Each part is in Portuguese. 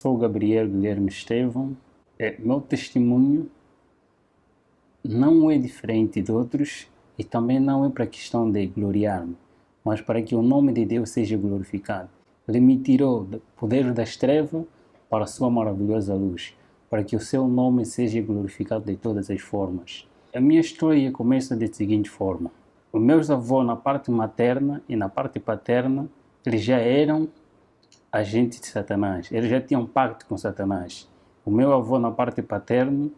Sou Gabriel Guilherme Estevão. Meu testemunho não é diferente de outros e também não é para a questão de gloriar-me, mas para que o nome de Deus seja glorificado. Ele me tirou do poder das trevas para a sua maravilhosa luz, para que o seu nome seja glorificado de todas as formas. A minha história começa da seguinte forma. Os meus avós, na parte materna e na parte paterna, eles já eram agentes de Satanás. Eles já tinham pacto com Satanás. O meu avô, na parte paterna,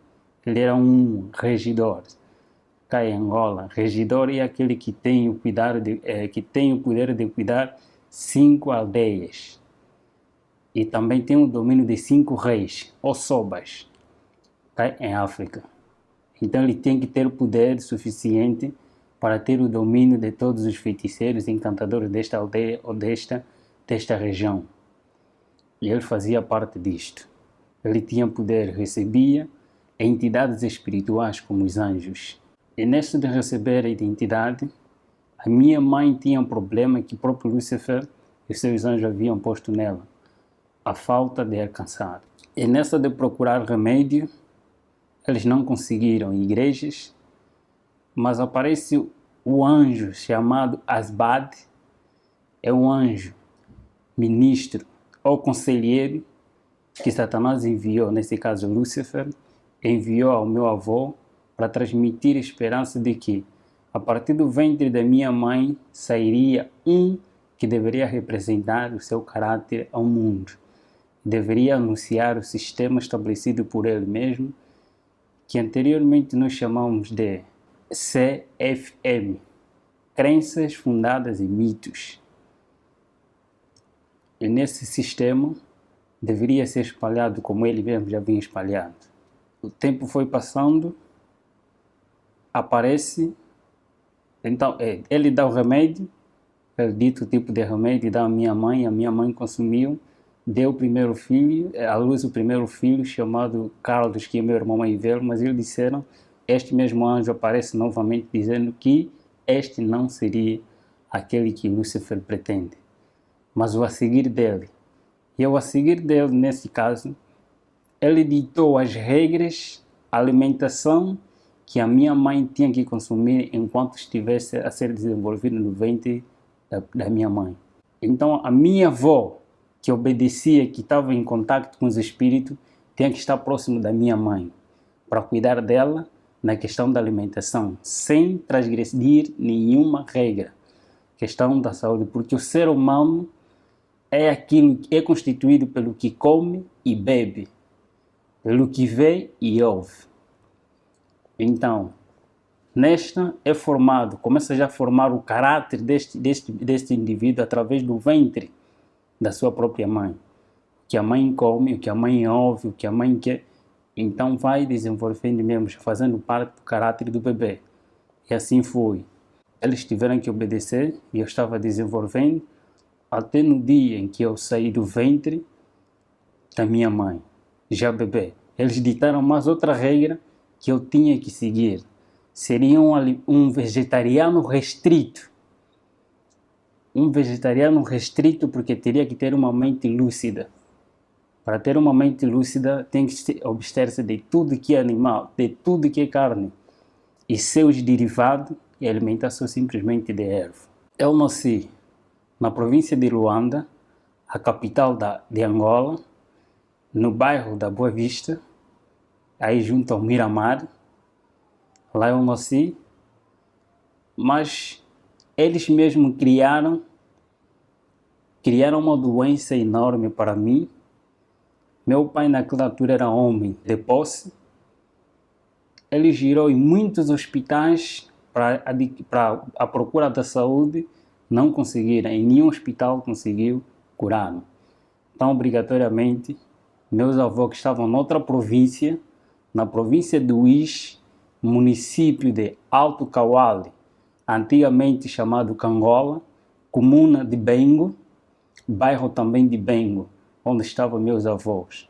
ele era um regidor. Cá em Angola, regidor é aquele que tem o poder de cuidar 5 aldeias. E também tem o domínio de 5 reis, ou sobas, cá em África. Então ele tem que ter o poder suficiente para ter o domínio de todos os feiticeiros e encantadores desta aldeia ou desta região. E ele fazia parte disto. Ele tinha poder, recebia entidades espirituais como os anjos. E neste de receber a identidade, a minha mãe tinha um problema que o próprio Lúcifer e os seus anjos haviam posto nela, a falta de alcançar. E nessa de procurar remédio, eles não conseguiram em igrejas, mas aparece o anjo chamado Asbad, é um anjo, ministro ou conselheiro que Satanás enviou, nesse caso Lúcifer, enviou ao meu avô para transmitir a esperança de que, a partir do ventre da minha mãe, sairia um que deveria representar o seu caráter ao mundo. Deveria anunciar o sistema estabelecido por ele mesmo, que anteriormente nós chamamos de CFM, Crenças Fundadas em Mitos. E nesse sistema deveria ser espalhado como ele mesmo já vinha espalhado. O tempo foi passando, aparece, então ele dá o remédio, ele dito tipo de remédio, dá à minha mãe consumiu, deu o primeiro filho, à luz o primeiro filho chamado Carlos, que é meu irmão mais velho, mas eles disseram, este mesmo anjo aparece novamente dizendo que este não seria aquele que Lúcifer pretende, mas o a seguir dele. E o a seguir dele, nesse caso, ele ditou as regras, a alimentação que a minha mãe tinha que consumir enquanto estivesse a ser desenvolvido no ventre da minha mãe. Então, a minha avó, que obedecia, que estava em contato com os espíritos, tinha que estar próximo da minha mãe, para cuidar dela na questão da alimentação, sem transgredir nenhuma regra. Questão da saúde, porque o ser humano é aquilo que é constituído pelo que come e bebe, pelo que vê e ouve. Então, nesta é formado, começa já a formar o caráter deste indivíduo através do ventre da sua própria mãe. O que a mãe come, o que a mãe ouve, o que a mãe quer, então vai desenvolvendo mesmo, fazendo parte do caráter do bebê. E assim foi. Eles tiveram que obedecer e eu estava desenvolvendo até no dia em que eu saí do ventre da minha mãe, já bebê. Eles ditaram mais outra regra que eu tinha que seguir. Seria um vegetariano restrito. Um vegetariano restrito porque teria que ter uma mente lúcida. Para ter uma mente lúcida tem que abster-se de tudo que é animal, de tudo que é carne. E seus derivados e alimentação simplesmente de erva. Eu nasci na província de Luanda, a capital de Angola, no bairro da Boa Vista, aí junto ao Miramar. Lá eu nasci, mas eles mesmos criaram uma doença enorme para mim. Meu pai naquela altura era homem de posse. Ele girou em muitos hospitais para a procura da saúde, não conseguiram, em nenhum hospital conseguiu curar-me. Então, obrigatoriamente, meus avós que estavam noutra província, na província do Uís, município de Alto Cauale, antigamente chamado Cangola, comuna de Bengo, bairro também de Bengo, onde estavam meus avós.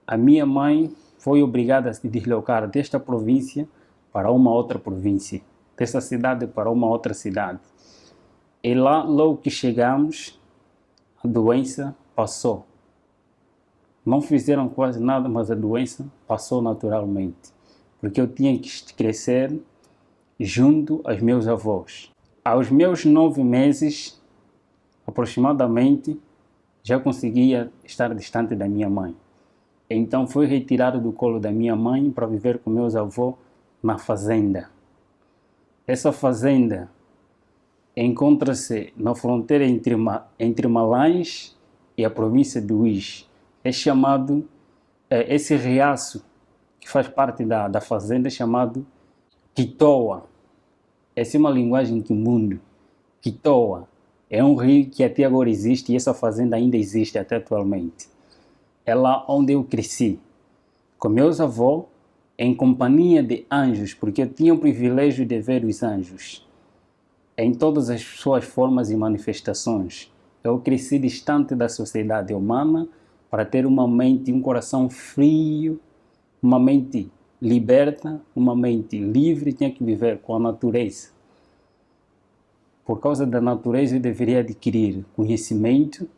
A minha mãe foi obrigada a se deslocar desta província para uma outra província, dessa cidade para uma outra cidade. E lá, logo que chegamos, a doença passou. Não fizeram quase nada, mas a doença passou naturalmente, porque eu tinha que crescer junto aos meus avós. Aos meus 9 meses, aproximadamente, já conseguia estar distante da minha mãe. Então fui retirado do colo da minha mãe para viver com meus avós na fazenda. Essa fazenda encontra-se na fronteira entre Malães e a província de Uís. É chamado, esse riacho que faz parte da fazenda é chamado Quitoa. Essa é uma linguagem quimundo. Quitoa é um rio que até agora existe e essa fazenda ainda existe até atualmente. É lá onde eu cresci, com meus avós, em companhia de anjos, porque eu tinha o privilégio de ver os anjos em todas as suas formas e manifestações. Eu cresci distante da sociedade humana para ter uma mente e um coração frio, uma mente liberta, uma mente livre, tinha que viver com a natureza. Por causa da natureza eu deveria adquirir conhecimento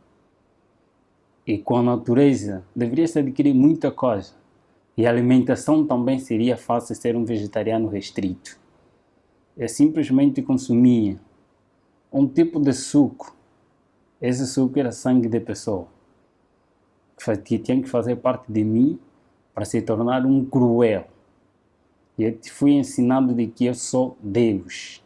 e com a natureza deveria-se adquirir muita coisa. E a alimentação também seria fácil ser um vegetariano restrito. Eu simplesmente consumia um tipo de suco. Esse suco era sangue de pessoa, que tinha que fazer parte de mim para se tornar um cruel. E eu fui ensinado de que eu sou Deus.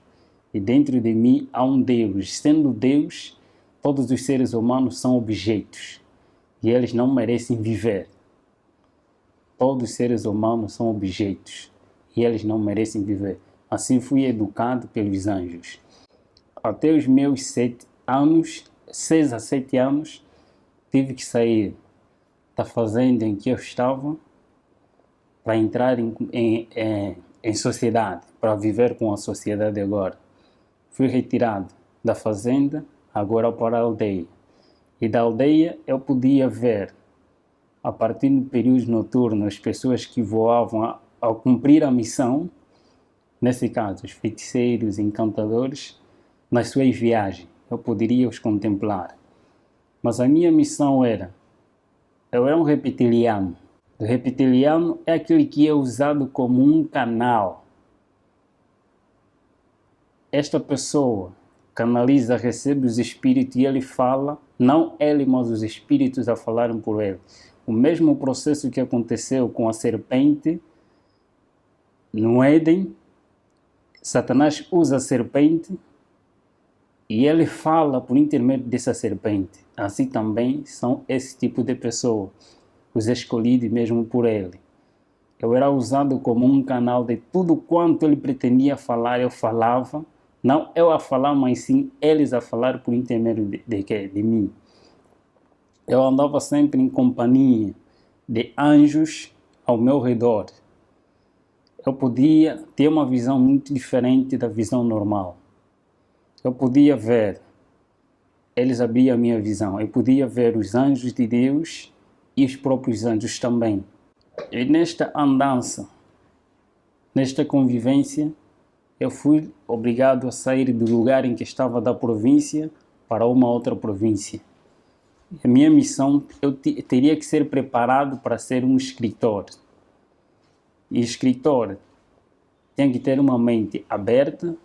E dentro de mim há um Deus. Sendo Deus, todos os seres humanos são objetos. E eles não merecem viver. Todos os seres humanos são objetos. E eles não merecem viver. Assim fui educado pelos anjos. Até os meus 7 anos, 6 a 7 anos, tive que sair da fazenda em que eu estava para entrar em sociedade, para viver com a sociedade agora. Fui retirado da fazenda, agora para a aldeia. E da aldeia eu podia ver, a partir do período noturno, as pessoas que voavam ao cumprir a missão, nesse caso, os feiticeiros, encantadores, nas suas viagens. Eu poderia os contemplar. Mas a minha missão eu era um reptiliano. O reptiliano é aquele que é usado como um canal. Esta pessoa canaliza, recebe os espíritos e ele fala, não ele, mas os espíritos a falarem por ele. O mesmo processo que aconteceu com a serpente no Éden, Satanás usa a serpente e ele fala por intermédio dessa serpente. Assim também são esse tipo de pessoas, os escolhidos mesmo por ele. Eu era usado como um canal de tudo quanto ele pretendia falar, eu falava. Não eu a falar, mas sim eles a falar por intermédio de mim. Eu andava sempre em companhia de anjos ao meu redor. Eu podia ter uma visão muito diferente da visão normal. Eu podia ver, eles abriam a minha visão, eu podia ver os anjos de Deus e os próprios anjos também. E nesta andança, nesta convivência, eu fui obrigado a sair do lugar em que estava da província para uma outra província. A minha missão, eu teria que ser preparado para ser um escritor. E escritor tem que ter uma mente aberta,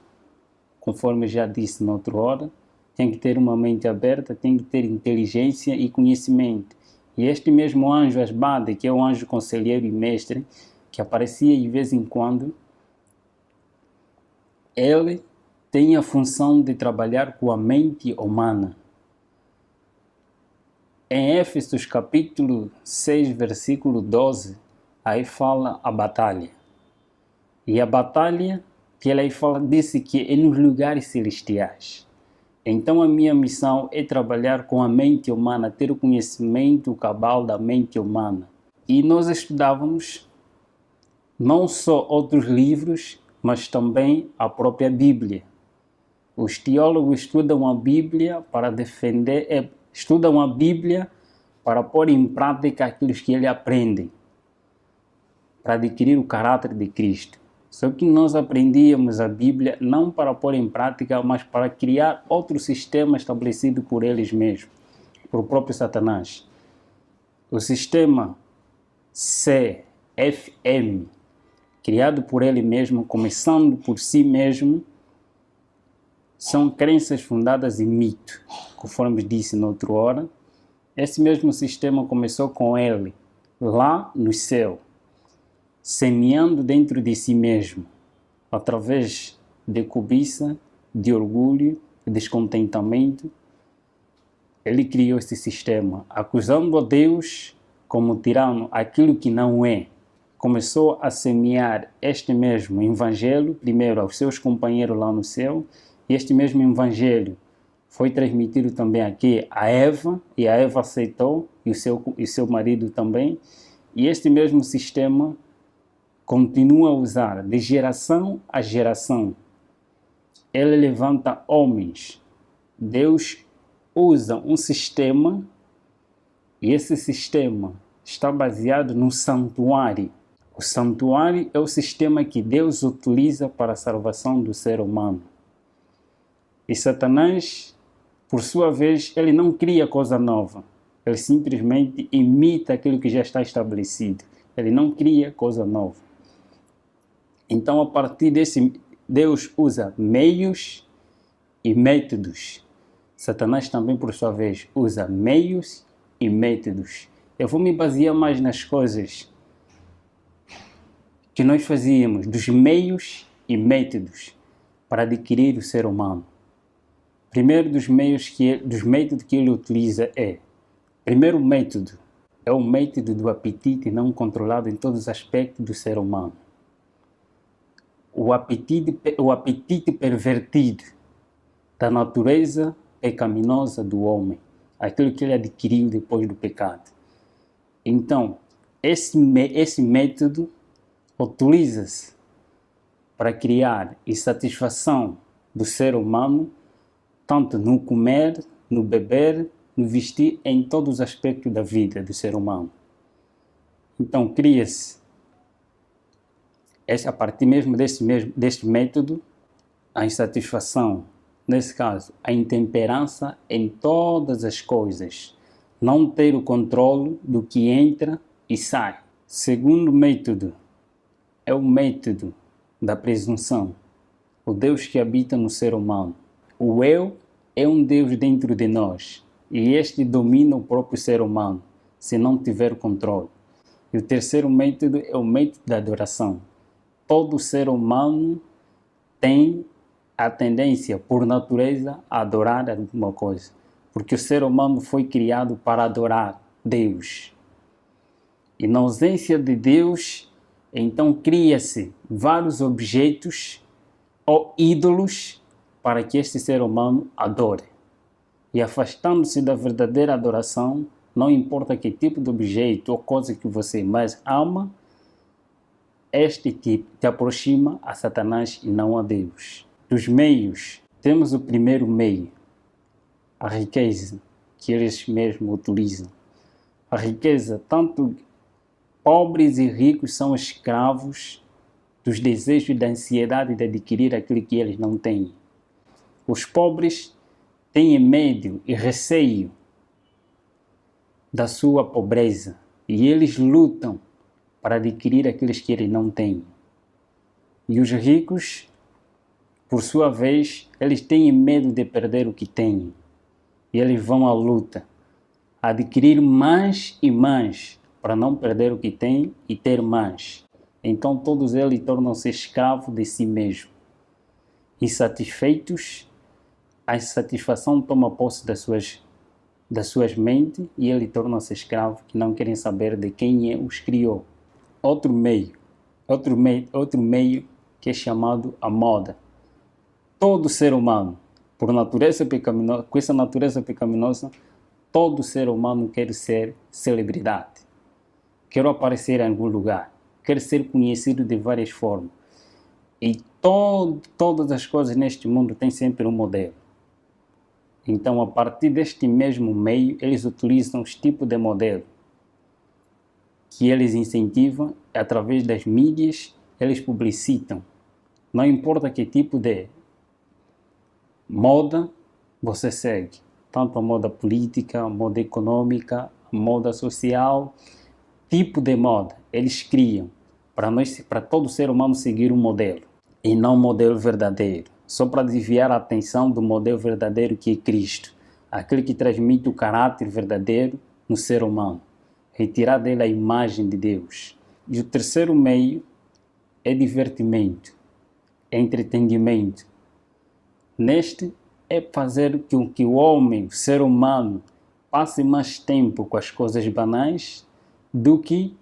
conforme já disse noutra hora, tem que ter uma mente aberta, tem que ter inteligência e conhecimento. E este mesmo anjo Asbade, que é um anjo conselheiro e mestre, que aparecia de vez em quando, ele tem a função de trabalhar com a mente humana. Em Éfesos capítulo 6, versículo 12, aí fala a batalha. E a batalha que ele aí fala, disse que é nos lugares celestiais. Então a minha missão é trabalhar com a mente humana, ter o conhecimento cabal da mente humana. E nós estudávamos não só outros livros, mas também a própria Bíblia. Os teólogos estudam a Bíblia para defender, estudam a Bíblia para pôr em prática aquilo que eles aprendem, para adquirir o caráter de Cristo. Só que nós aprendíamos a Bíblia não para pôr em prática, mas para criar outro sistema estabelecido por eles mesmos, por próprio Satanás. O sistema CFM, criado por ele mesmo, começando por si mesmo, são crenças fundadas em mito, conforme disse na outra hora. Esse mesmo sistema começou com ele, lá no céu, semeando dentro de si mesmo, através de cobiça, de orgulho, de descontentamento. Ele criou esse sistema, acusando a Deus como tirano aquilo que não é. Começou a semear este mesmo evangelho, primeiro aos seus companheiros lá no céu, e este mesmo evangelho foi transmitido também aqui a Eva, e a Eva aceitou, e seu marido também. E este mesmo sistema continua a usar de geração a geração. Ele levanta homens. Deus usa um sistema, e esse sistema está baseado no santuário. O santuário é o sistema que Deus utiliza para a salvação do ser humano. E Satanás, por sua vez, ele não cria coisa nova. Ele simplesmente imita aquilo que já está estabelecido. Ele não cria coisa nova. Então, a partir desse, Deus usa meios e métodos. Satanás também, por sua vez, usa meios e métodos. Eu vou me basear mais nas coisas que nós fazíamos, dos meios e métodos para adquirir o ser humano. Primeiro dos métodos que ele utiliza primeiro método é o método do apetite não controlado em todos os aspectos do ser humano. O apetite pervertido da natureza pecaminosa do homem, aquilo que ele adquiriu depois do pecado. Então, esse método utiliza-se para criar insatisfação do ser humano, tanto no comer, no beber, no vestir, em todos os aspectos da vida do ser humano. Então, cria-se, a partir mesmo deste método, a insatisfação, nesse caso, a intemperança em todas as coisas, não ter o controle do que entra e sai. Segundo método é o método da presunção, o Deus que habita no ser humano. O eu é um Deus dentro de nós e este domina o próprio ser humano, se não tiver controle. E o terceiro método é o método da adoração. Todo ser humano tem a tendência, por natureza, a adorar alguma coisa, porque o ser humano foi criado para adorar Deus. E na ausência de Deus, então cria-se vários objetos ou ídolos para que este ser humano adore. E afastando-se da verdadeira adoração, não importa que tipo de objeto ou coisa que você mais ama, este tipo te aproxima a Satanás e não a Deus. Dos meios, temos o primeiro meio, a riqueza, que eles mesmos utilizam. A riqueza, tanto pobres e ricos são escravos dos desejos e da ansiedade de adquirir aquilo que eles não têm. Os pobres têm medo e receio da sua pobreza e eles lutam para adquirir aqueles que eles não têm. E os ricos, por sua vez, eles têm medo de perder o que têm e eles vão à luta, a adquirir mais e mais para não perder o que têm e ter mais. Então todos eles tornam-se escravos de si mesmos. Insatisfeitos, a insatisfação toma posse das suas mentes e eles tornam-se escravos que não querem saber de quem os criou. Outro meio que é chamado a moda. Todo ser humano, por natureza pecaminosa, com essa natureza pecaminosa, todo ser humano quer ser celebridade. Quer aparecer em algum lugar, quer ser conhecido de várias formas. E todas as coisas neste mundo têm sempre um modelo. Então, a partir deste mesmo meio, eles utilizam os tipos de modelo que eles incentivam através das mídias, eles publicitam. Não importa que tipo de moda você segue, tanto a moda política, a moda econômica, a moda social, tipo de moda. Eles criam para todo ser humano seguir um modelo e não um modelo verdadeiro, só para desviar a atenção do modelo verdadeiro que é Cristo, aquele que transmite o caráter verdadeiro no ser humano, retirar dele a imagem de Deus. E o terceiro meio é divertimento, é entretenimento. Neste é fazer com que o homem, o ser humano, passe mais tempo com as coisas banais do que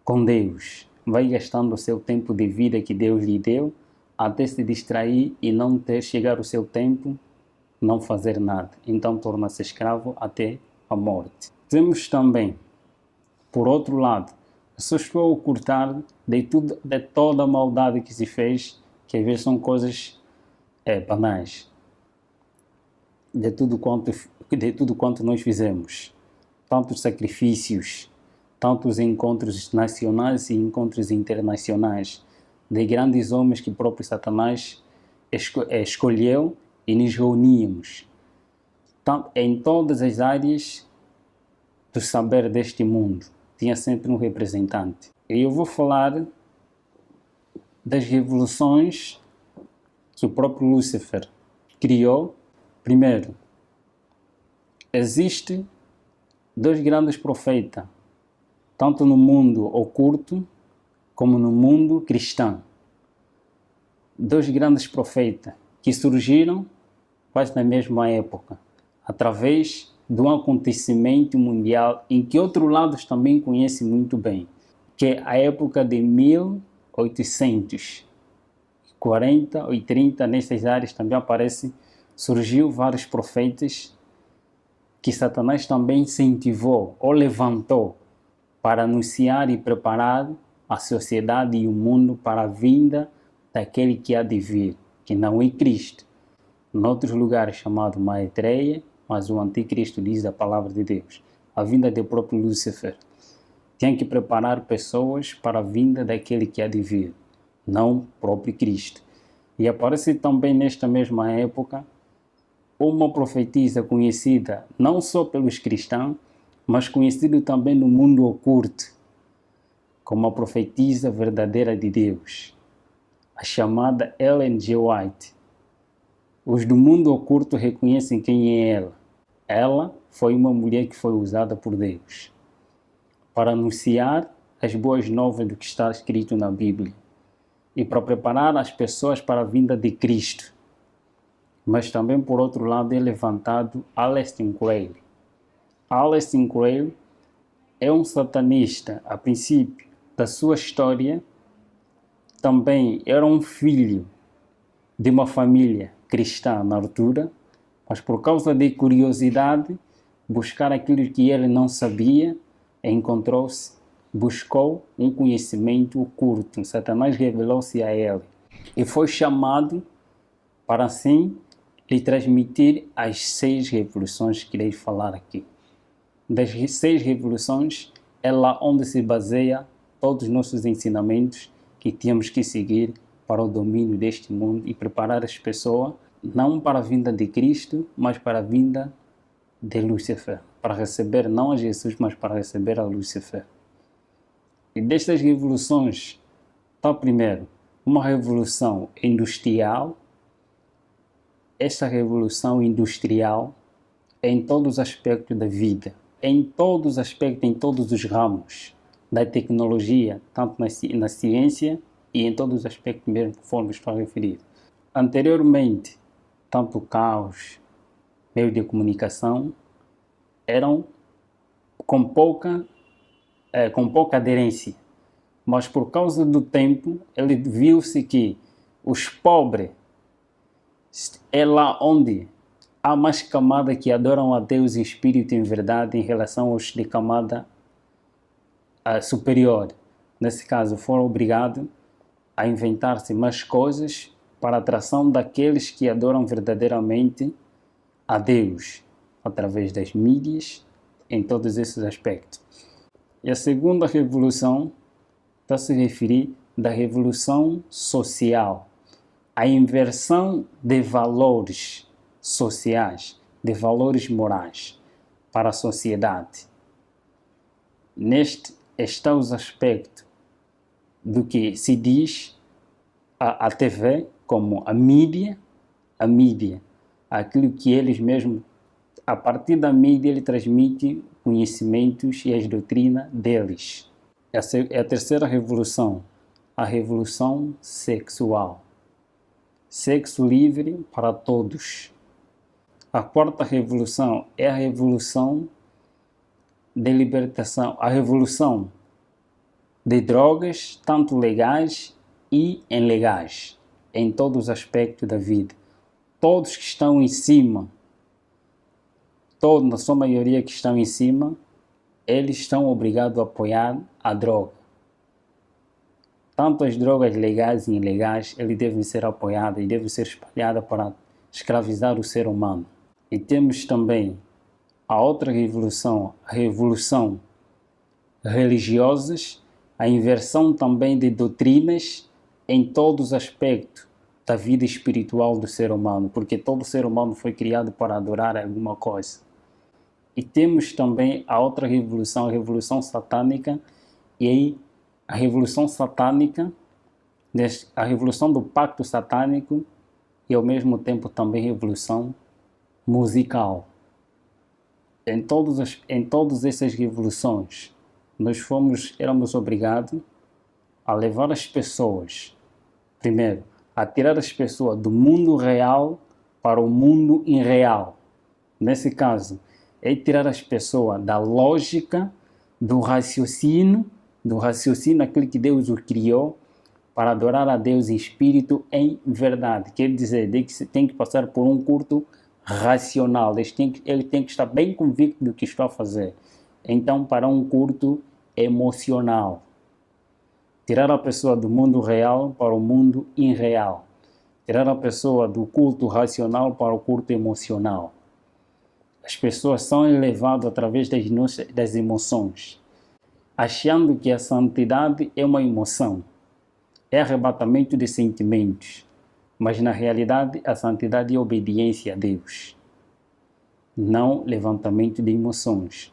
com Deus. Vai gastando o seu tempo de vida que Deus lhe deu até se distrair e não ter chegar o seu tempo, não fazer nada. Então torna-se escravo até a morte. Temos também, por outro lado, as pessoas que vão ocultar de toda a maldade que se fez, que às vezes são coisas banais, de tudo quanto nós fizemos, tantos sacrifícios, tantos encontros nacionais e encontros internacionais, de grandes homens que o próprio Satanás escolheu e nos reuníamos. Em todas as áreas do saber deste mundo, tinha sempre um representante. E eu vou falar das revoluções que o próprio Lúcifer criou. Primeiro, existem dois grandes profetas, tanto no mundo oculto como no mundo cristão. Dois grandes profetas que surgiram quase na mesma época, através de um acontecimento mundial em que outros lados também conhecem muito bem, que é a época de 1840 ou 30, nessas áreas também surgiu vários profetas que Satanás também incentivou ou levantou para anunciar e preparar a sociedade e o mundo para a vinda daquele que há de vir, que não é Cristo. Em outros lugares chamado Maitreya, mas o anticristo diz a palavra de Deus. A vinda do próprio Lúcifer. Tem que preparar pessoas para a vinda daquele que há de vir, não o próprio Cristo. E aparece também nesta mesma época uma profetisa conhecida não só pelos cristãos, mas conhecida também no mundo oculto, como a profetisa verdadeira de Deus, a chamada Ellen G. White. Os do mundo oculto reconhecem quem é ela. Ela foi uma mulher que foi usada por Deus para anunciar as boas novas do que está escrito na Bíblia e para preparar as pessoas para a vinda de Cristo. Mas também, por outro lado, é levantado Aleister Crowley. Aleister Crowley é um satanista, a princípio da sua história. Também era um filho de uma família cristã na altura, mas por causa de curiosidade, buscar aquilo que ele não sabia, buscou um conhecimento oculto. Satanás revelou-se a ele e foi chamado para assim lhe transmitir as 6 revoluções que irei falar aqui. Das 6 revoluções é lá onde se baseia todos os nossos ensinamentos que temos que seguir para o domínio deste mundo e preparar as pessoas não para a vinda de Cristo, mas para a vinda de Lúcifer, para receber não a Jesus, mas para receber a Lúcifer. E destas revoluções, está primeiro uma revolução industrial. Esta revolução industrial é em todos os aspectos da vida, em todos os aspectos, em todos os ramos da tecnologia, tanto na ciência e em todos os aspectos mesmo, conforme estou a referir. Anteriormente, tanto carros, meios de comunicação, eram com pouca aderência. Mas por causa do tempo, ele viu-se que os pobres é lá onde há mais camada que adoram a Deus em espírito e em verdade em relação aos de camada superior. Nesse caso, foram obrigados a inventar-se mais coisas para a atração daqueles que adoram verdadeiramente a Deus, através das mídias, em todos esses aspectos. E a segunda revolução está a se referir da revolução social, a inversão de valores sociais, de valores morais para a sociedade. Neste está os aspectos do que se diz a TV como a mídia, aquilo que eles mesmos, a partir da mídia, ele transmite conhecimentos e as doutrinas deles. Essa é a terceira revolução, a revolução sexual. Sexo livre para todos. A quarta revolução é a revolução de libertação, a revolução de drogas, tanto legais e ilegais, em todos os aspectos da vida. Todos que estão em cima, na sua maioria que estão em cima, eles estão obrigados a apoiar a droga. Tanto as drogas legais e ilegais, eles devem ser apoiadas e devem ser espalhadas para escravizar o ser humano. E temos também a outra revolução, a revolução religiosas, a inversão também de doutrinas em todos os aspectos da vida espiritual do ser humano, porque todo ser humano foi criado para adorar alguma coisa. E temos também a outra revolução, a revolução satânica, e aí a revolução satânica, a revolução do pacto satânico e ao mesmo tempo também revolução musical. Em todas essas revoluções, nós éramos obrigados a levar as pessoas, primeiro, a tirar as pessoas do mundo real para o mundo irreal. Nesse caso, é tirar as pessoas da lógica, do raciocínio, aquele que Deus o criou, para adorar a Deus em espírito, em verdade. Quer dizer, que você tem que passar por um culto racional, ele tem que estar bem convicto do que está a fazer. Então, para um culto emocional. Tirar a pessoa do mundo real para o mundo irreal. Tirar a pessoa do culto racional para o culto emocional. As pessoas são elevadas através das emoções, achando que a santidade é uma emoção, é arrebatamento de sentimentos, mas na realidade a santidade é obediência a Deus, não levantamento de emoções.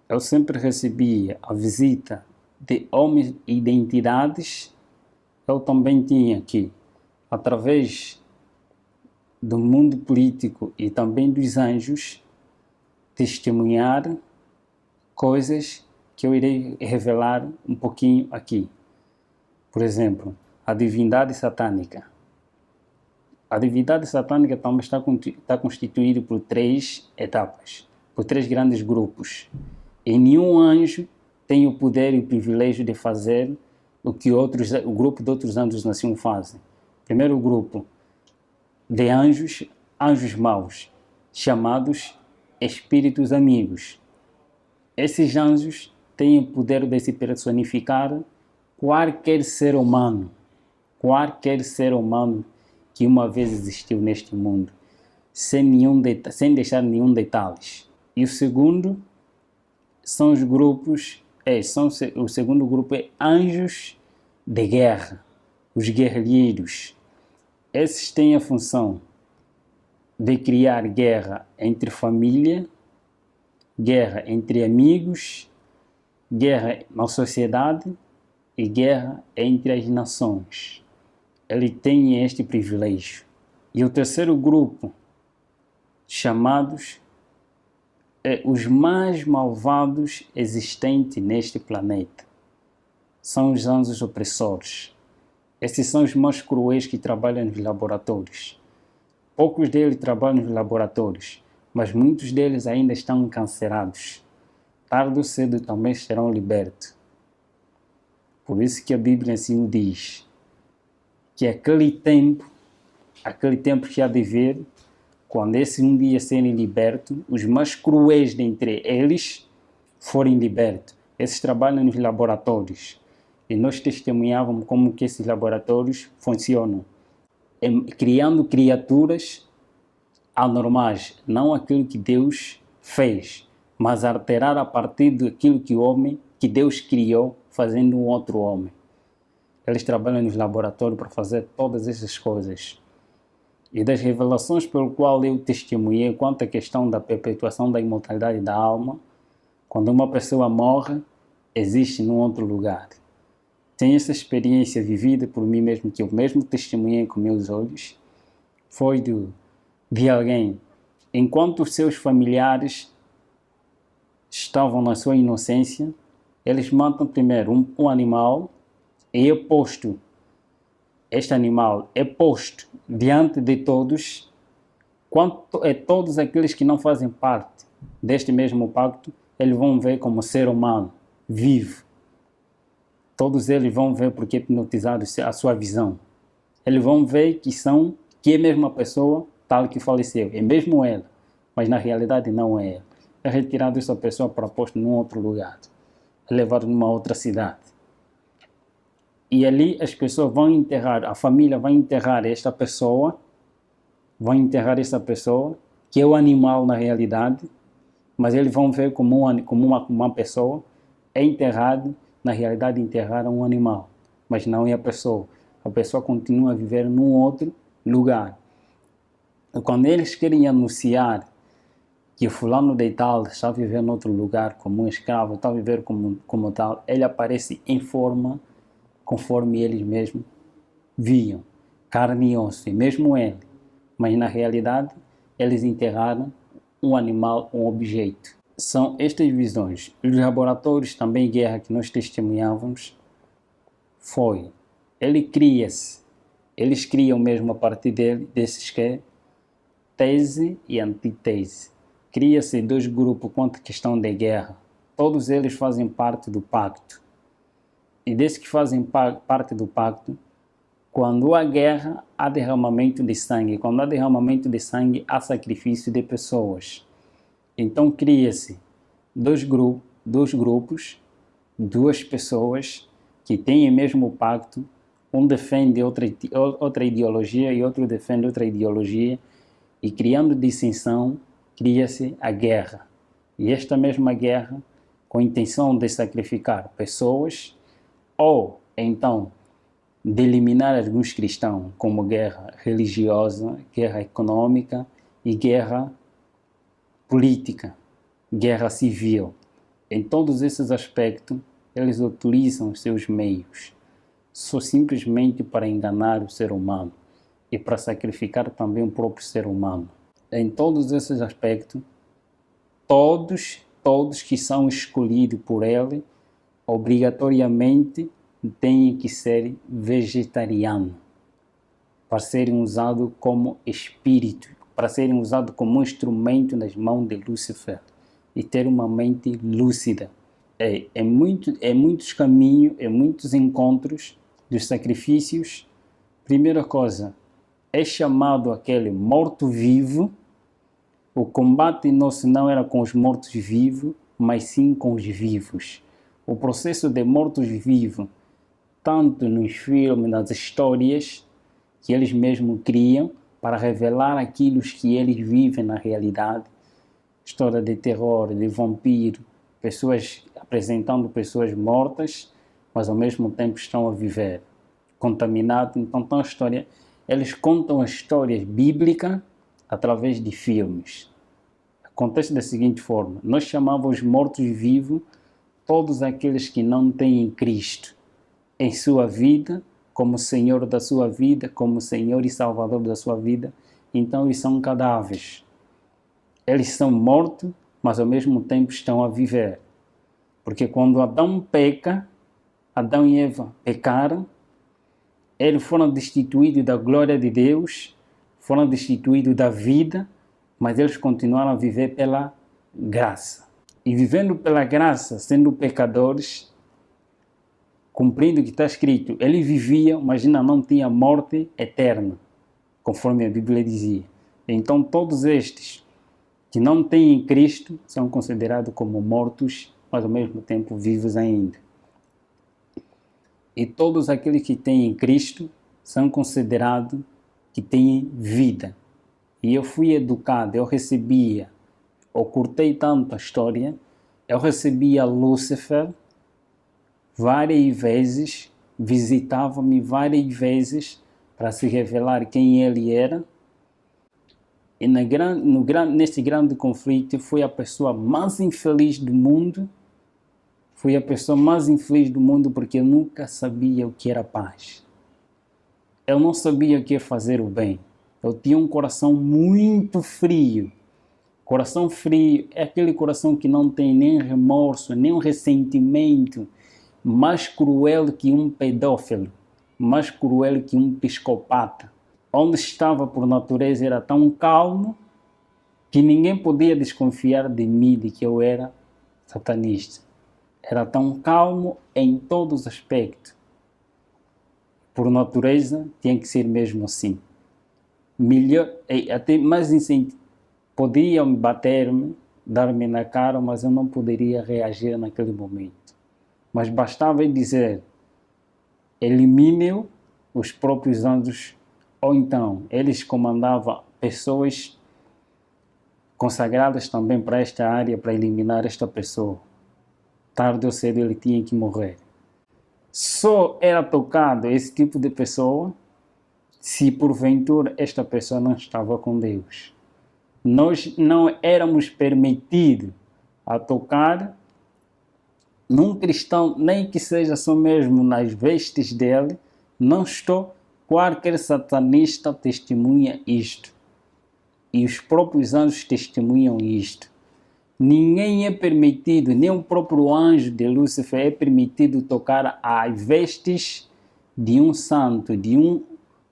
Eu sempre recebia a visita de homens e identidades. Eu também tinha que, através do mundo político e também dos anjos, testemunhar coisas que eu irei revelar um pouquinho aqui. Por exemplo, a divindade satânica. A divindade satânica também está constituída por 3 etapas, por 3 grandes grupos. E nenhum anjo tem o poder e o privilégio de fazer o que o grupo de outros anjos nasciam fazem. Primeiro grupo de anjos maus, chamados espíritos amigos. Esses anjos têm o poder de se personificar qualquer ser humano que uma vez existiu neste mundo, sem deixar nenhum detalhe. E o segundo são os grupos, o segundo grupo é anjos de guerra, os guerrilheiros. Esses têm a função de criar guerra entre família, guerra entre amigos, guerra na sociedade e guerra entre as nações. Ele tem este privilégio. E o terceiro grupo, chamados os mais malvados existentes neste planeta, são os anjos opressores. Esses são os mais cruéis que trabalham nos laboratórios. Poucos deles trabalham nos laboratórios, mas muitos deles ainda estão encarcerados. Tarde ou cedo também serão libertos. Por isso que a Bíblia assim diz que aquele tempo que há de vir, quando esse um dia serem libertos, os mais cruéis dentre eles forem libertos. Esses trabalham nos laboratórios. E nós testemunhávamos como que esses laboratórios funcionam. Criando criaturas anormais, não aquilo que Deus fez, mas alterar a partir daquilo que Deus criou, fazendo um outro homem. Eles trabalham nos laboratórios para fazer todas essas coisas. E das revelações pelo qual eu testemunhei quanto à questão da perpetuação da imortalidade da alma, quando uma pessoa morre, existe num outro lugar. Tenho essa experiência vivida por mim mesmo, que eu mesmo testemunhei com meus olhos, foi de alguém, enquanto os seus familiares estavam na sua inocência, eles matam primeiro um animal e este animal é posto diante de todos, quanto é todos aqueles que não fazem parte deste mesmo pacto, eles vão ver como ser humano, vivo. Todos eles vão ver porque é hipnotizado a sua visão. Eles vão ver que é a mesma pessoa tal que faleceu. É mesmo ela, mas na realidade não é ela. É retirado essa pessoa para posto num outro lugar. É levado numa outra cidade. E ali as pessoas vão enterrar, a família vai enterrar esta pessoa, que é o animal na realidade, mas eles vão ver como uma pessoa é enterrado. Na realidade, enterraram um animal, mas não é a pessoa. A pessoa continua a viver num outro lugar. E quando eles querem anunciar que o fulano de tal está a viver em outro lugar como um escravo, está a viver como tal, ele aparece em forma conforme eles mesmos viam, carne e osso, e mesmo ele. Mas na realidade, eles enterraram um animal, um objeto. São estas visões. Os laboratórios também de guerra que nós testemunhávamos eles criam mesmo a partir desses que é tese e antítese. Cria-se dois grupos quanto à questão de guerra. Todos eles fazem parte do pacto. E desses que fazem parte do pacto, quando há guerra, há derramamento de sangue. Quando há derramamento de sangue, há sacrifício de pessoas. Então cria-se dois grupos, duas pessoas que têm o mesmo pacto, um defende outra ideologia e outro defende outra ideologia, e criando dissensão, cria-se a guerra. E esta mesma guerra, com a intenção de sacrificar pessoas, ou então de eliminar alguns cristãos, como guerra religiosa, guerra econômica e guerra política, guerra civil. Em todos esses aspectos, eles utilizam os seus meios, só simplesmente para enganar o ser humano e para sacrificar também o próprio ser humano. Em todos esses aspectos, todos que são escolhidos por ele, obrigatoriamente têm que ser vegetarianos, para serem usados como espírito, para serem usados como instrumento nas mãos de Lúcifer e ter uma mente lúcida. Muitos caminhos, muitos encontros dos sacrifícios. Primeira coisa, é chamado aquele morto-vivo. O combate nosso não era com os mortos-vivos, mas sim com os vivos. O processo de mortos-vivos, tanto nos filmes, nas histórias que eles mesmos criam, para revelar aquilo que eles vivem na realidade. História de terror, de vampiro, pessoas apresentando pessoas mortas, mas ao mesmo tempo estão a viver, contaminados. Então, eles contam as histórias bíblicas através de filmes. Acontece da seguinte forma: nós chamávamos mortos-vivos todos aqueles que não têm Cristo em sua vida, como Senhor da sua vida, como Senhor e Salvador da sua vida. Então eles são cadáveres. Eles são mortos, mas ao mesmo tempo estão a viver. Porque quando Adão peca, Adão e Eva pecaram, eles foram destituídos da glória de Deus, foram destituídos da vida, mas eles continuaram a viver pela graça. E vivendo pela graça, sendo pecadores, cumprindo o que está escrito, ele vivia, mas ainda não tinha morte eterna, conforme a Bíblia dizia. Então todos estes que não têm Cristo são considerados como mortos, mas ao mesmo tempo vivos ainda. E todos aqueles que têm Cristo são considerados que têm vida. E eu fui educado, eu curtei tanto a história, eu recebia Lúcifer várias vezes, visitava-me várias vezes para se revelar quem ele era. E neste grande conflito, foi a pessoa mais infeliz do mundo, Fui a pessoa mais infeliz do mundo porque eu nunca sabia o que era paz. Eu não sabia o que é fazer o bem. Eu tinha um coração muito frio. Coração frio é aquele coração que não tem nem remorso, nem um ressentimento, mais cruel que um pedófilo, mais cruel que um psicopata. Onde estava por natureza era tão calmo que ninguém podia desconfiar de mim, de que eu era satanista. Era tão calmo em todos os aspectos. Por natureza, tinha que ser mesmo assim. Melhor, até mais incentivo. Podiam bater-me, dar-me na cara, mas eu não poderia reagir naquele momento. Mas bastava dizer, elimine os próprios anjos, ou então eles comandavam pessoas consagradas também para esta área, para eliminar esta pessoa. Tarde ou cedo ele tinha que morrer. Só era tocado esse tipo de pessoa se porventura esta pessoa não estava com Deus. Nós não éramos permitidos a tocar num cristão, nem que seja só mesmo nas vestes dele. Não estou, qualquer satanista testemunha isto. E os próprios anjos testemunham isto. Ninguém é permitido, nem o próprio anjo de Lúcifer é permitido tocar as vestes de um santo, de um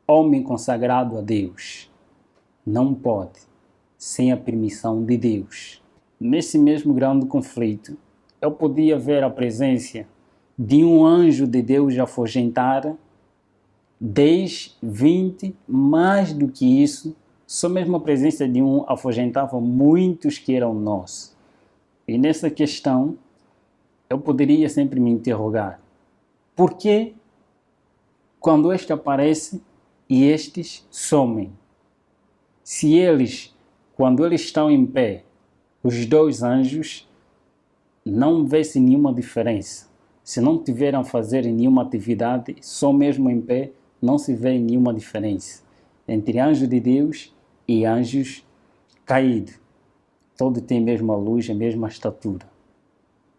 homem consagrado a Deus. Não pode, sem a permissão de Deus. Nesse mesmo grande conflito, eu podia ver a presença de um anjo de Deus afugentar 10, 20, mais do que isso. Só mesmo a presença de um afugentava muitos que eram nossos. E nessa questão, eu poderia sempre me interrogar. Por que quando este aparece e estes somem? Se eles, quando eles estão em pé, os dois anjos, não vê-se nenhuma diferença. Se não tiveram a fazer nenhuma atividade, só mesmo em pé, não se vê nenhuma diferença entre anjos de Deus e anjos caídos. Todos têm a mesma luz, a mesma estatura.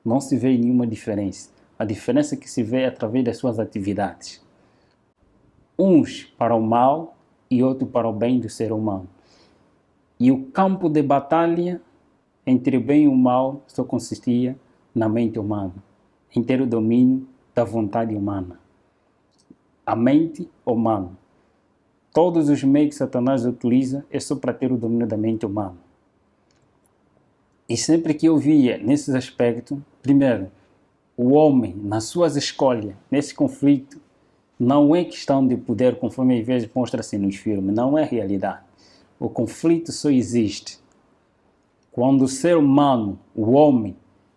Não se vê nenhuma diferença. A diferença que se vê é através das suas atividades. Uns para o mal e outros para o bem do ser humano. E o campo de batalha entre o bem e o mal só consistia na mente humana, em ter o domínio da vontade humana. A mente humana. Todos os meios que Satanás utiliza é só para ter o domínio da mente humana. E sempre que eu via nesses aspectos, primeiro, o homem, nas suas escolhas, nesse conflito, não é questão de poder, conforme às vezes mostra-se nos filmes, não é realidade. O conflito só existe quando o ser humano, o homem,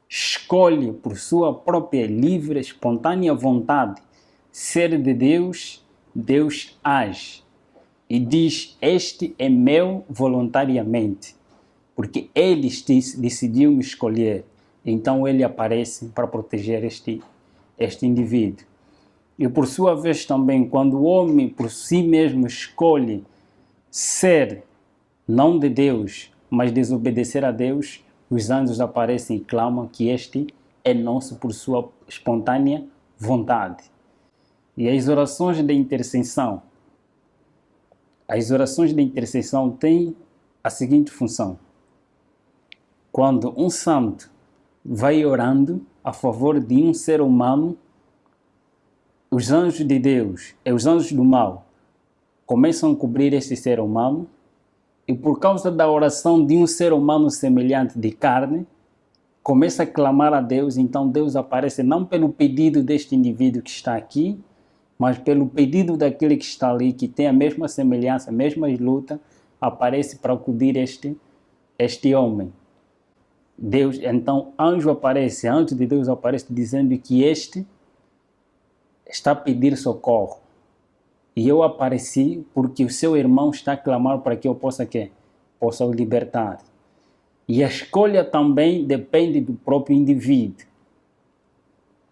escolhe por sua própria livre, espontânea vontade ser de Deus, Deus age e diz, este é meu voluntariamente, porque ele decidiu me escolher, então ele aparece para proteger este indivíduo. E por sua vez também, quando o homem por si mesmo escolhe ser não de Deus, mas desobedecer a Deus, os anjos aparecem e clamam que este é nosso por sua espontânea vontade. E as orações de intercessão. As orações de intercessão têm a seguinte função. Quando um santo vai orando a favor de um ser humano, os anjos de Deus e os anjos do mal começam a cobrir esse ser humano e por causa da oração de um ser humano semelhante de carne, começa a clamar a Deus, então Deus aparece não pelo pedido deste indivíduo que está aqui, mas pelo pedido daquele que está ali, que tem a mesma semelhança, a mesma luta, aparece para acudir este homem. Deus, então, anjo de Deus aparece dizendo que este está a pedir socorro. E eu apareci porque o seu irmão está a clamar para que eu possa o libertar. E a escolha também depende do próprio indivíduo.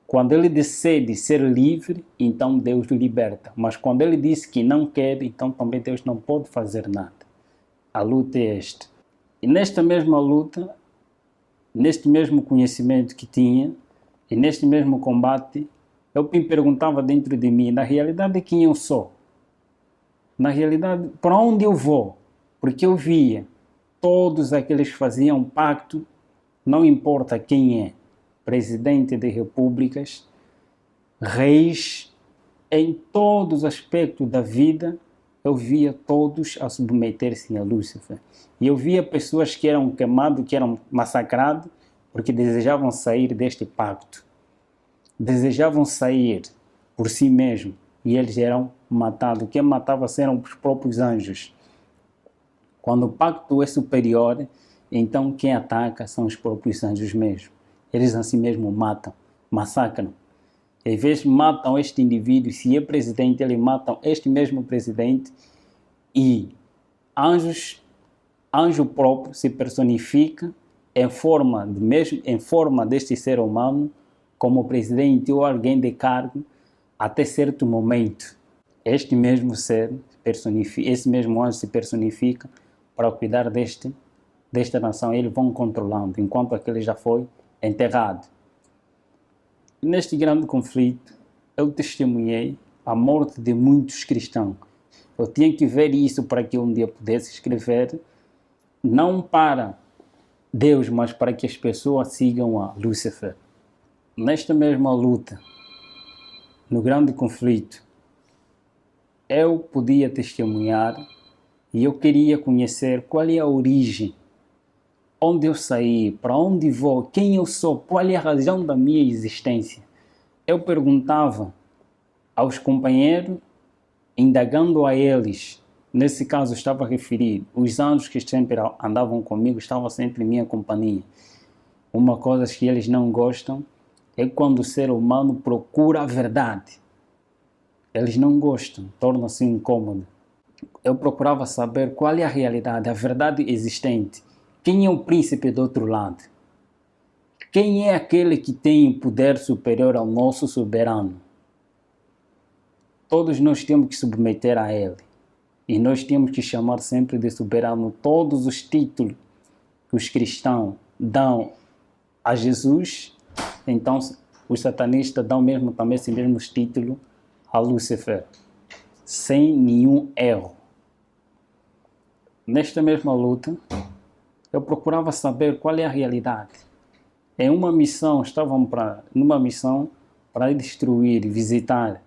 Quando ele decide ser livre, então Deus o liberta. Mas quando ele diz que não quer, então também Deus não pode fazer nada. A luta é esta. E nesta mesma luta, neste mesmo conhecimento que tinha, E neste mesmo combate, eu me perguntava dentro de mim, na realidade, quem eu sou? Na realidade, para onde eu vou? Porque eu via todos aqueles que faziam pacto, não importa quem é, presidente de repúblicas, reis, em todos os aspectos da vida, eu via todos a submeter-se a Lúcifer. E eu via pessoas que eram queimadas, que eram massacradas, porque desejavam sair deste pacto. Desejavam sair por si mesmos, e eles eram matados. Quem matava eram os próprios anjos. Quando o pacto é superior, então quem ataca são os próprios anjos mesmo. Eles assim mesmo matam, massacram. Às vezes matam este indivíduo, se é presidente, eles matam este mesmo presidente, e anjo próprio se personifica em forma deste ser humano, como presidente ou alguém de cargo, até certo momento. Este mesmo ser esse mesmo anjo se personifica para cuidar desta nação. Eles vão controlando, enquanto aquele já foi enterrado. Neste grande conflito, eu testemunhei a morte de muitos cristãos. Eu tinha que ver isso para que um dia pudesse escrever, não para Deus, mas para que as pessoas sigam a Lúcifer. Nesta mesma luta, no grande conflito, eu podia testemunhar e eu queria conhecer qual é a origem, onde eu saí, para onde vou, quem eu sou, qual é a razão da minha existência. Eu perguntava aos companheiros, indagando a eles, nesse caso estava a referir, os anjos que sempre andavam comigo, estavam sempre em minha companhia. Uma coisa que eles não gostam é quando o ser humano procura a verdade. Eles não gostam, torna-se incômodo. Eu procurava saber qual é a realidade, a verdade existente. Quem é o príncipe do outro lado? Quem é aquele que tem poder superior ao nosso soberano? Todos nós temos que submeter a ele. E nós temos que chamar sempre de soberano todos os títulos que os cristãos dão a Jesus. Então, os satanistas dão mesmo também esse mesmo título a Lúcifer, sem nenhum erro. Nesta mesma luta, eu procurava saber qual é a realidade. Em uma missão, numa missão para destruir, visitar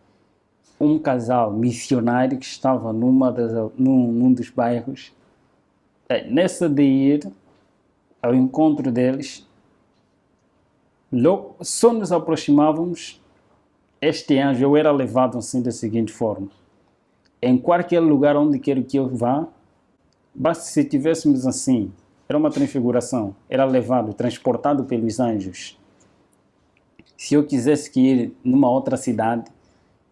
um casal missionário que estava num dos bairros. Nessa de ir ao encontro deles, logo, só nos aproximávamos, este anjo, eu era levado assim da seguinte forma: em qualquer lugar onde quer que eu vá, basta se tivéssemos assim, era uma transfiguração, era levado, transportado pelos anjos. Se eu quisesse ir numa outra cidade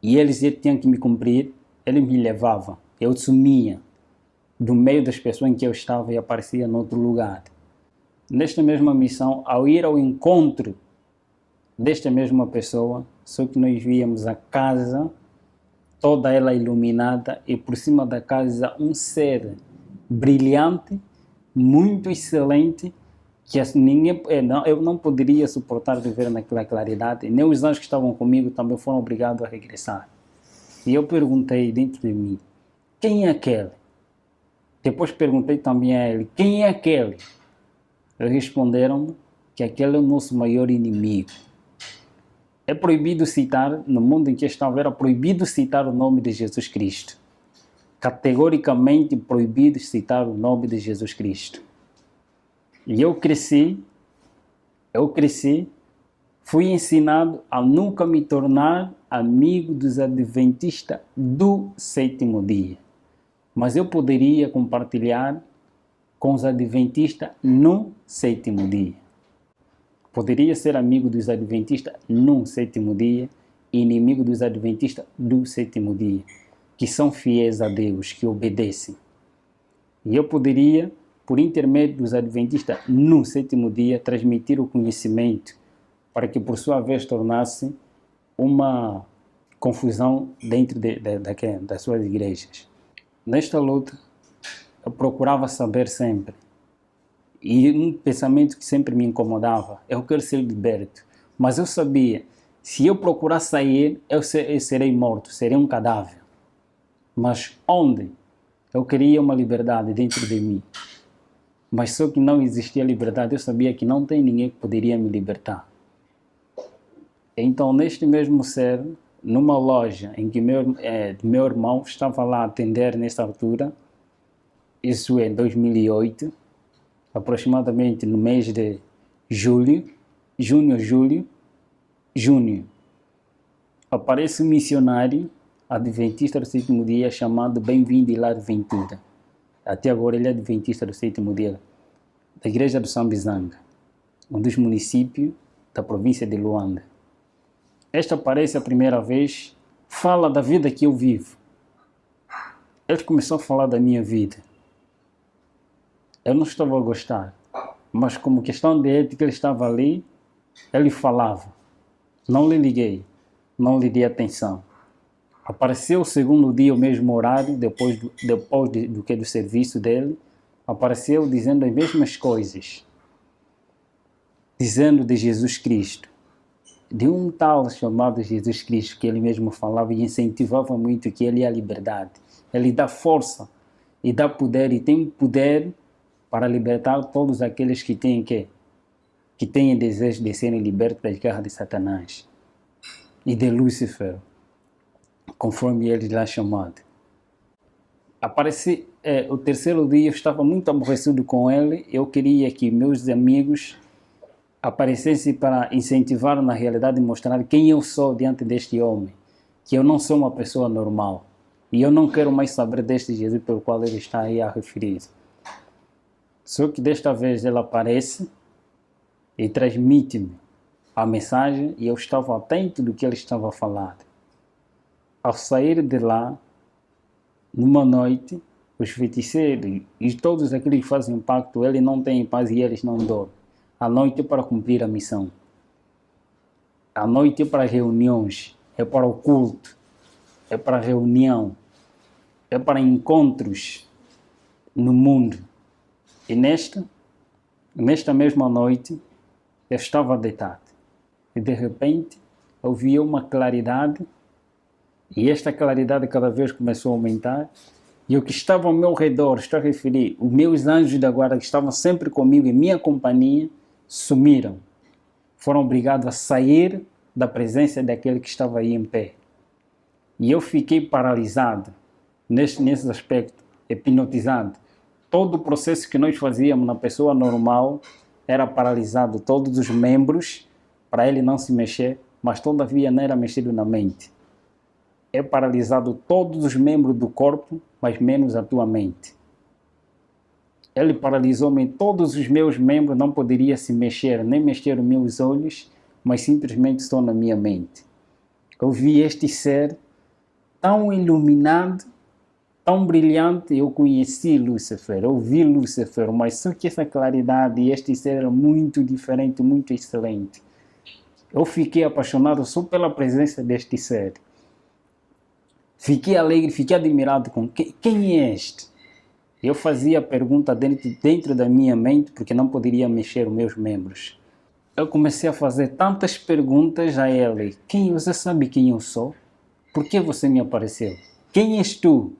e eles tinham que me cumprir, eles me levavam, eu sumia do meio das pessoas em que eu estava e aparecia em outro lugar. Nesta mesma missão, ao ir ao encontro desta mesma pessoa, só que nós víamos a casa toda ela iluminada e por cima da casa um ser brilhante, muito excelente, que eu não poderia suportar viver naquela claridade. Nem os anjos que estavam comigo também foram obrigados a regressar. E eu perguntei dentro de mim, quem é aquele? Depois perguntei também a ele, quem é aquele? Eles responderam que aquele é o nosso maior inimigo. É proibido citar, no mundo em que estava, era proibido citar o nome de Jesus Cristo. Categoricamente proibido citar o nome de Jesus Cristo. E eu cresci, fui ensinado a nunca me tornar amigo dos adventistas do sétimo dia. Mas eu poderia compartilhar com os adventistas no sétimo dia. Poderia ser amigo dos adventistas no sétimo dia e inimigo dos adventistas do sétimo dia, que são fiéis a Deus, que obedecem. E eu poderia, por intermédio dos adventistas no sétimo dia, transmitir o conhecimento para que, por sua vez, tornasse uma confusão dentro das suas igrejas. Nesta luta, eu procurava saber sempre. E um pensamento que sempre me incomodava, eu quero ser liberto. Mas eu sabia, se eu procurar sair, eu serei morto, serei um cadáver. Mas onde? Eu queria uma liberdade dentro de mim. Mas só que não existia liberdade, eu sabia que não tem ninguém que poderia me libertar. Então, neste mesmo ser, numa loja em que meu irmão estava lá a atender nessa altura, isso em 2008, aproximadamente no mês de junho, aparece um missionário adventista do sétimo dia chamado Bem-vindo Hilário Ventura. Até agora ele é adventista do sétimo dia, da igreja do Sambizanga, um dos municípios da província de Luanda. Este aparece a primeira vez, fala da vida que eu vivo. Ele começou a falar da minha vida. Eu não estava a gostar, mas como questão de ética ele estava ali, ele falava. Não lhe liguei, não lhe dei atenção. Apareceu o segundo dia, o mesmo horário, depois do serviço dele, apareceu dizendo as mesmas coisas. Dizendo de Jesus Cristo. De um tal chamado Jesus Cristo, que ele mesmo falava e incentivava muito que ele é a liberdade. Ele dá força e dá poder, e tem poder para libertar todos aqueles que têm que têm desejo de serem libertos das garras de Satanás e de Lúcifer, conforme ele lá chamado. O terceiro dia, eu estava muito aborrecido com ele, eu queria que meus amigos aparecessem para incentivar na realidade e mostrar quem eu sou diante deste homem, que eu não sou uma pessoa normal, e eu não quero mais saber deste Jesus pelo qual ele está aí a referir. Só que desta vez ele aparece e transmite-me a mensagem e eu estava atento do que ele estava a falar. Ao sair de lá, numa noite, os feiticeiros e todos aqueles que fazem pacto, eles não têm paz e eles não dormem. A noite é para cumprir a missão. A noite é para reuniões, é para o culto, é para reunião, é para encontros no mundo. E nesta mesma noite, eu estava deitado. E de repente, eu vi uma claridade, e esta claridade cada vez começou a aumentar, e o que estava ao meu redor, estou a referir, os meus anjos da guarda que estavam sempre comigo em minha companhia, sumiram. Foram obrigados a sair da presença daquele que estava aí em pé. E eu fiquei paralisado, nesse aspecto, hipnotizado. Todo o processo que nós fazíamos na pessoa normal era paralisado, todos os membros, para ele não se mexer, mas todavia não era mexido na mente. É paralisado todos os membros do corpo, mas menos a tua mente. Ele paralisou-me, todos os meus membros não poderiam se mexer, nem mexer os meus olhos, mas simplesmente só na minha mente. Eu vi este ser tão iluminado, tão brilhante, eu conheci Lúcifer, eu vi Lúcifer, mas só que essa claridade e este ser era muito diferente, muito excelente. Eu fiquei apaixonado só pela presença deste ser. Fiquei alegre, fiquei admirado com quem é este? Eu fazia a pergunta dentro da minha mente, porque não poderia mexer os meus membros. Eu comecei a fazer tantas perguntas a ele. Você sabe quem eu sou? Por que você me apareceu? Quem és tu?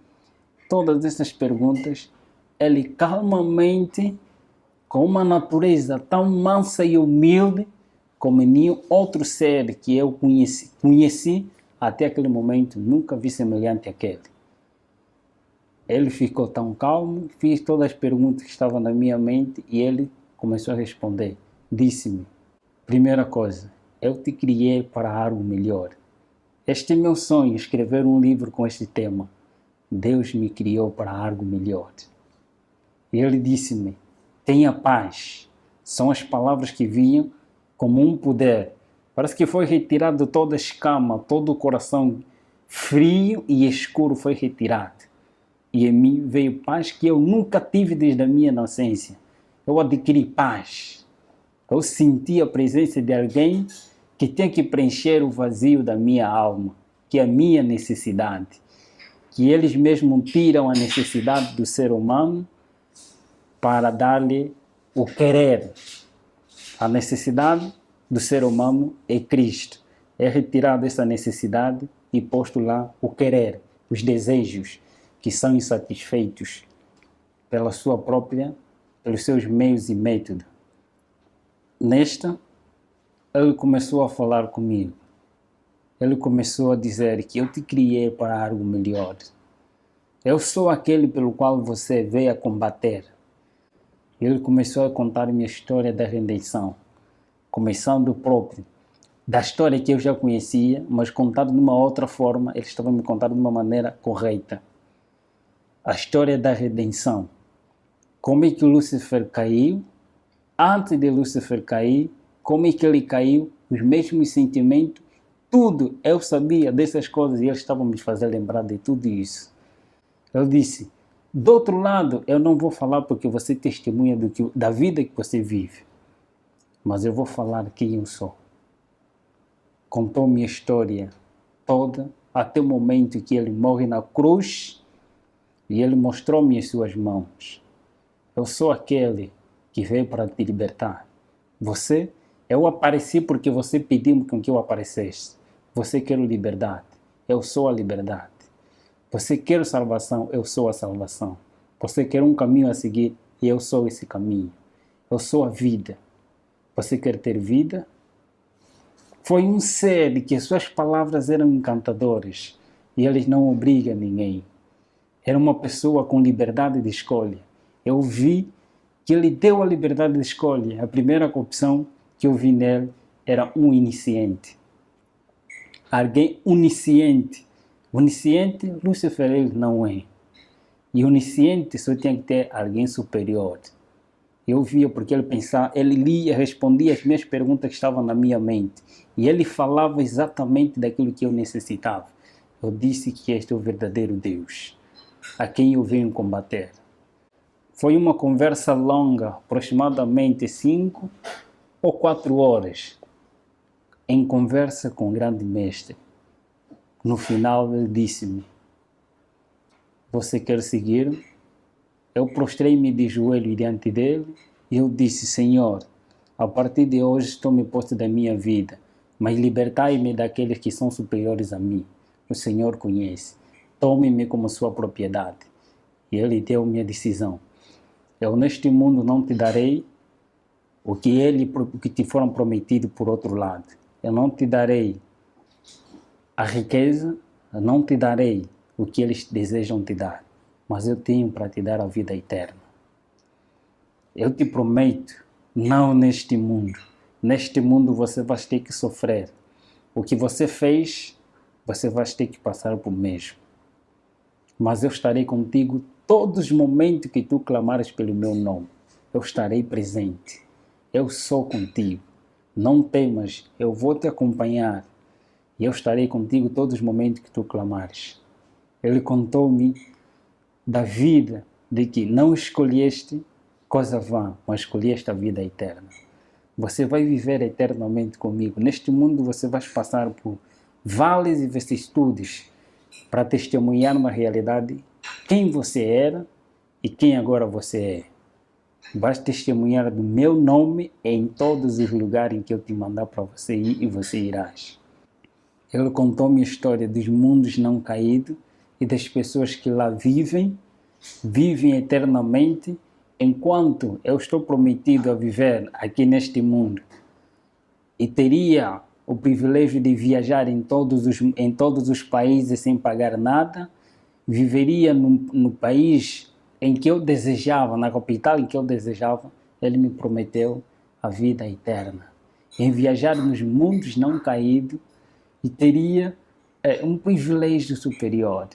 Todas essas perguntas, ele calmamente, com uma natureza tão mansa e humilde, como nenhum outro ser que eu conheci até aquele momento, nunca vi semelhante àquele. Ele ficou tão calmo, fiz todas as perguntas que estavam na minha mente e ele começou a responder. Disse-me, primeira coisa, eu te criei para algo melhor. Este é meu sonho, escrever um livro com este tema. Deus me criou para algo melhor. E ele disse-me, tenha paz. São as palavras que vinham como um poder. Parece que foi retirado toda a escama, todo o coração frio e escuro foi retirado. E em mim veio paz que eu nunca tive desde a minha nascença. Eu adquiri paz. Eu senti a presença de alguém que tem que preencher o vazio da minha alma, que é a minha necessidade. Que eles mesmos tiram a necessidade do ser humano para dar-lhe o querer. A necessidade do ser humano é Cristo. É retirado essa necessidade e posto lá o querer, os desejos que são insatisfeitos pela sua própria, pelos seus meios e métodos. Nesta, ele começou a falar comigo. Ele começou a dizer que eu te criei para algo melhor. Eu sou aquele pelo qual você veio a combater. Ele começou a contar minha história da redenção, começando próprio da história que eu já conhecia, mas contado de uma outra forma. Ele estava me contando de uma maneira correta. A história da redenção. Como é que Lúcifer caiu? Antes de Lúcifer cair, como é que ele caiu? Os mesmos sentimentos, tudo. Eu sabia dessas coisas e ele estava me fazendo lembrar de tudo isso. Ele disse, do outro lado, eu não vou falar porque você testemunha da vida que você vive, mas eu vou falar quem eu sou. Contou minha história toda, até o momento que ele morre na cruz e ele mostrou-me as suas mãos. Eu sou aquele que veio para te libertar. Eu apareci porque você pediu com que eu aparecesse. Você quer liberdade, eu sou a liberdade. Você quer salvação, eu sou a salvação. Você quer um caminho a seguir, e eu sou esse caminho. Eu sou a vida. Você quer ter vida? Foi um ser que suas palavras eram encantadoras e eles não obrigam ninguém. Era uma pessoa com liberdade de escolha. Eu vi que ele deu a liberdade de escolha. A primeira opção que eu vi nele era um iniciante. Alguém onisciente. Onisciente, Lúcifer ele não é. E onisciente só tinha que ter alguém superior. Eu via porque ele pensava, ele lia, respondia as minhas perguntas que estavam na minha mente. E ele falava exatamente daquilo que eu necessitava. Eu disse que este é o verdadeiro Deus, a quem eu venho combater. Foi uma conversa longa, aproximadamente 5 ou 4 horas, em conversa com o grande mestre. No final ele disse-me, você quer seguir? Eu prostrei-me de joelho diante dele e eu disse, Senhor, a partir de hoje estou-me posto da minha vida, mas libertai-me daqueles que são superiores a mim. O Senhor conhece. Tome-me como sua propriedade. E ele deu minha decisão. Eu neste mundo não te darei o que te foram prometido por outro lado. Eu não te darei a riqueza, eu não te darei o que eles desejam te dar, mas eu tenho para te dar a vida eterna. Eu te prometo, não neste mundo. Neste mundo você vai ter que sofrer. O que você fez, você vai ter que passar por mesmo. Mas eu estarei contigo todos os momentos que tu clamares pelo meu nome. Eu estarei presente. Eu sou contigo. Não temas, eu vou te acompanhar. E eu estarei contigo todos os momentos que tu clamares. Ele contou-me da vida, de que não escolheste coisa vã, mas escolheste a vida eterna. Você vai viver eternamente comigo. Neste mundo você vai passar por vales e vicissitudes para testemunhar uma realidade, quem você era e quem agora você é. Vais testemunhar do meu nome em todos os lugares em que eu te mandar para você ir e você irás. Ele contou-me a história dos mundos não caídos e das pessoas que lá vivem eternamente, enquanto eu estou prometido a viver aqui neste mundo e teria o privilégio de viajar em todos os países sem pagar nada, viveria no país em que eu desejava, na capital em que eu desejava. Ele me prometeu a vida eterna, em viajar nos mundos não caídos, e teria um privilégio superior.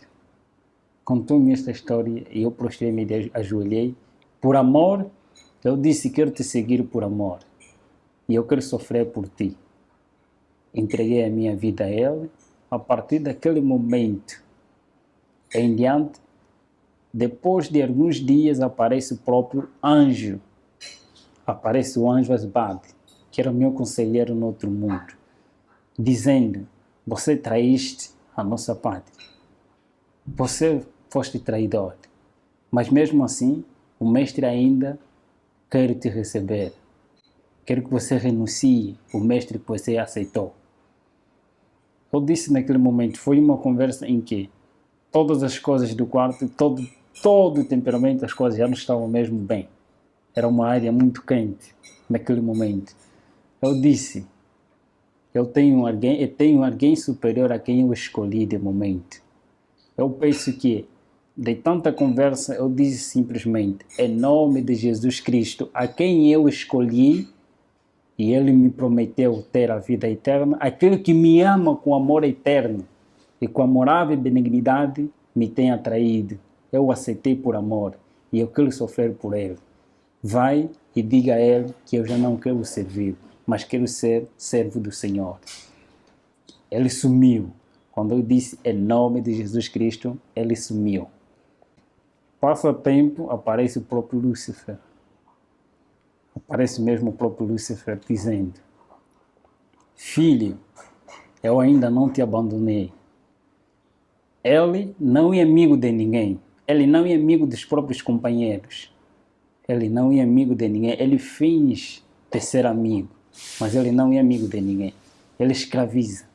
Contou-me esta história e eu prostrei-me e ajoelhei. Por amor, eu disse, quero te seguir por amor. E eu quero sofrer por ti. Entreguei a minha vida a ele. A partir daquele momento em diante, depois de alguns dias, aparece o próprio anjo. Aparece o anjo Asbad, que era o meu conselheiro no outro mundo, dizendo, você traíste a nossa pátria. Você foste traidor. Mas mesmo assim, o mestre ainda quer te receber. Quero que você renuncie o mestre que você aceitou. Eu disse naquele momento, foi uma conversa em que todas as coisas do quarto, todo o temperamento das coisas já não estavam mesmo bem. Era uma área muito quente naquele momento. Eu disse, eu tenho alguém superior a quem eu escolhi de momento. Eu penso que, de tanta conversa, eu disse simplesmente, em nome de Jesus Cristo, a quem eu escolhi, e ele me prometeu ter a vida eterna, aquele que me ama com amor eterno e com amorável benignidade me tem atraído. Eu o aceitei por amor e eu quero sofrer por ele. Vai e diga a ele que eu já não quero servir, mas quero ser servo do Senhor. Ele sumiu. Quando eu disse em nome de Jesus Cristo, ele sumiu. Passa tempo, aparece o próprio Lúcifer. Aparece mesmo o próprio Lúcifer dizendo, filho, eu ainda não te abandonei. Ele não é amigo de ninguém. Ele não é amigo dos próprios companheiros. Ele não é amigo de ninguém. Ele finge de ser amigo, mas ele não é amigo de ninguém. Ele escraviza.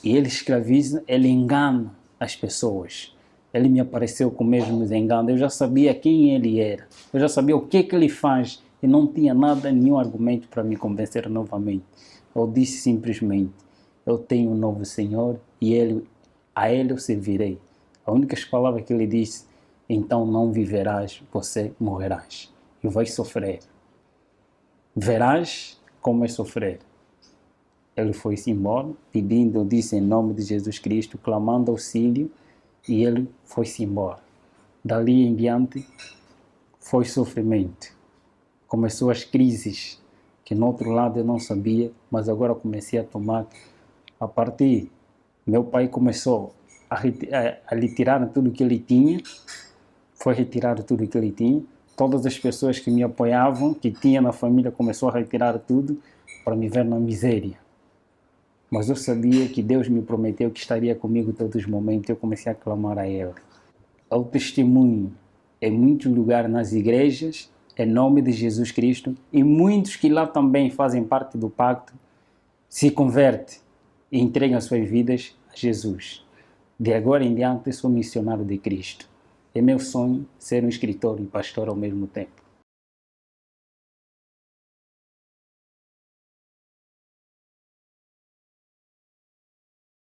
E ele escraviza, ele engana as pessoas. Ele me apareceu com o mesmo engano. Eu já sabia quem ele era. Eu já sabia o que ele faz. E não tinha nenhum argumento para me convencer novamente. Eu disse simplesmente, eu tenho um novo Senhor e a ele eu servirei. A única palavra que ele disse, então não viverás, você morrerás. E vais sofrer. Verás como é sofrer. Ele foi-se embora, pedindo, eu disse em nome de Jesus Cristo, clamando auxílio, e ele foi-se embora. Dali em diante, foi sofrimento. Começou as crises, que no outro lado eu não sabia, mas agora comecei a tomar. A partir, meu pai começou a retirar tudo que ele tinha, foi retirar tudo que ele tinha. Todas as pessoas que me apoiavam, que tinha na família, começou a retirar tudo para me ver na miséria. Mas eu sabia que Deus me prometeu que estaria comigo todos os momentos. Eu comecei a clamar a Ele. Eu testemunho em muitos lugares nas igrejas, em nome de Jesus Cristo, e muitos que lá também fazem parte do pacto, se convertem e entregam as suas vidas a Jesus. De agora em diante, sou missionário de Cristo. É meu sonho ser um escritor e pastor ao mesmo tempo.